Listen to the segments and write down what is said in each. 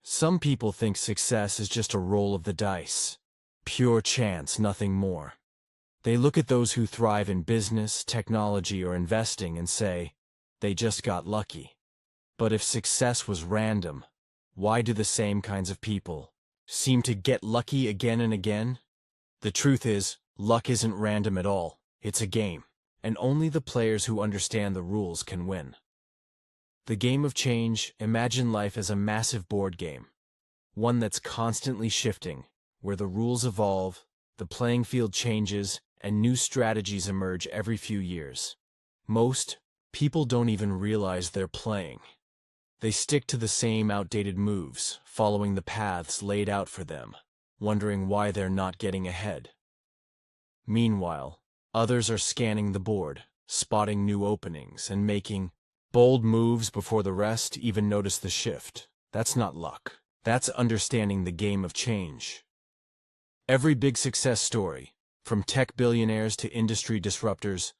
Some people think success is just a roll of the dice. Pure chance, nothing more. They look at those who thrive in business, technology, or investing and say, they just got lucky. But if success was random, why do the same kinds of people seem to get lucky again and again? The truth is, luck isn't random at all. It's a game, and only the players who understand the rules can win. The game of change, imagine life as a massive board game. One that's constantly shifting, where the rules evolve, the playing field changes, and new strategies emerge every few years. Most people don't even realize they're playing. They stick to the same outdated moves, following the paths laid out for them, wondering why they're not getting ahead. Meanwhile, others are scanning the board, spotting new openings, and making bold moves before the rest even notice the shift. That's not luck. That's understanding the game of change. Every big success story, from tech billionaires to industry disruptors,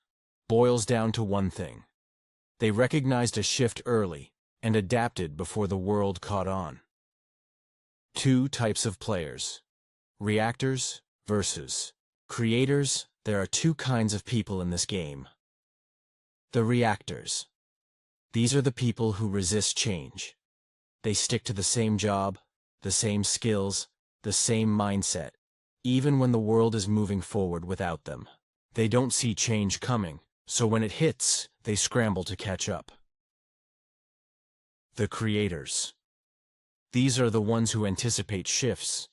boils down to one thing. They recognized a shift early and adapted before the world caught on. Two types of players: reactors versus creators. There are two kinds of people in this game. The reactors. These are the people who resist change. They stick to the same job, the same skills, the same mindset, even when the world is moving forward without them. They don't see change coming, so when it hits, they scramble to catch up. The creators. These are the ones who anticipate shifts.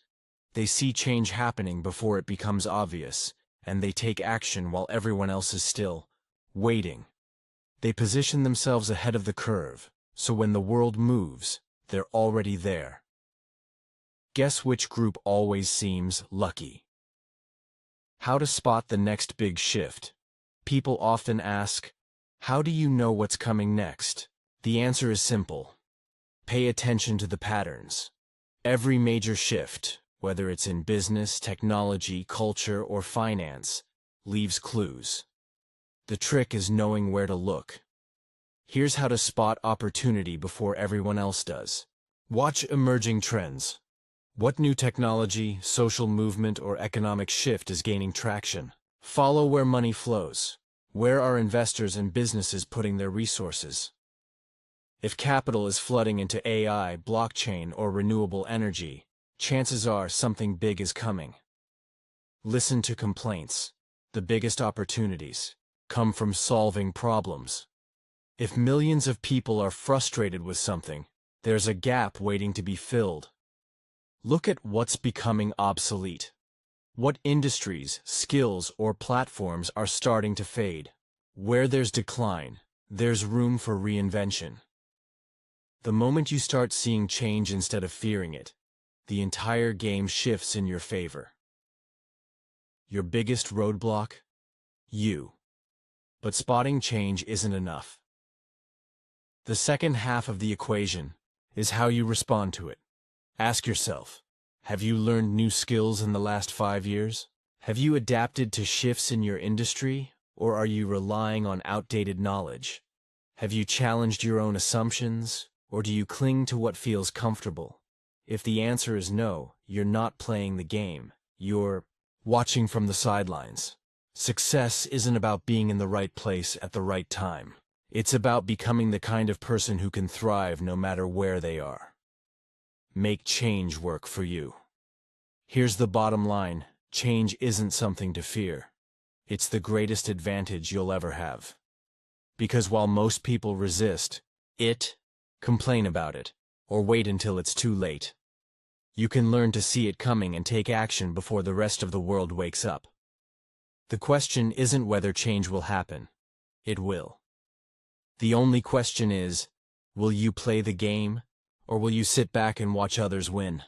They see change happening before it becomes obvious, and they take action while everyone else is still waiting. They position themselves ahead of the curve, so when the world moves, they're already there. Guess which group always seems lucky? How to spot the next big shift? People often ask, how do you know what's coming next? The answer is simple. Pay attention to the patterns. Every major shift, whether it's in business, technology, culture, or finance, leaves clues. The trick is knowing where to look. Here's how to spot opportunity before everyone else does. Watch emerging trends. What new technology, social movement, or economic shift is gaining traction? Follow where money flows. Where are investors and businesses putting their resources? If capital is flooding into AI, blockchain, or renewable energy, chances are something big is coming. Listen to complaints. The biggest opportunities come from solving problems. If millions of people are frustrated with something, there's a gap waiting to be filled. Look at what's becoming obsolete. What industries, skills, or platforms are starting to fade? Where there's decline, there's room for reinvention. The moment you start seeing change instead of fearing it, the entire game shifts in your favor. Your biggest roadblock? You. But spotting change isn't enough. The second half of the equation is how you respond to it. Ask yourself, have you learned new skills in the last 5 years? Have you adapted to shifts in your industry, or are you relying on outdated knowledge? Have you challenged your own assumptions, or do you cling to what feels comfortable? If the answer is no, you're not playing the game. You're watching from the sidelines. Success isn't about being in the right place at the right time. It's about becoming the kind of person who can thrive no matter where they are. Make change work for you. Here's the bottom line: change isn't something to fear. It's the greatest advantage you'll ever have. Because while most people resist it, complain about it, or wait until it's too late, you can learn to see it coming and take action before the rest of the world wakes up. The question isn't whether change will happen. It will. The only question is, will you play the game, or will you sit back and watch others win?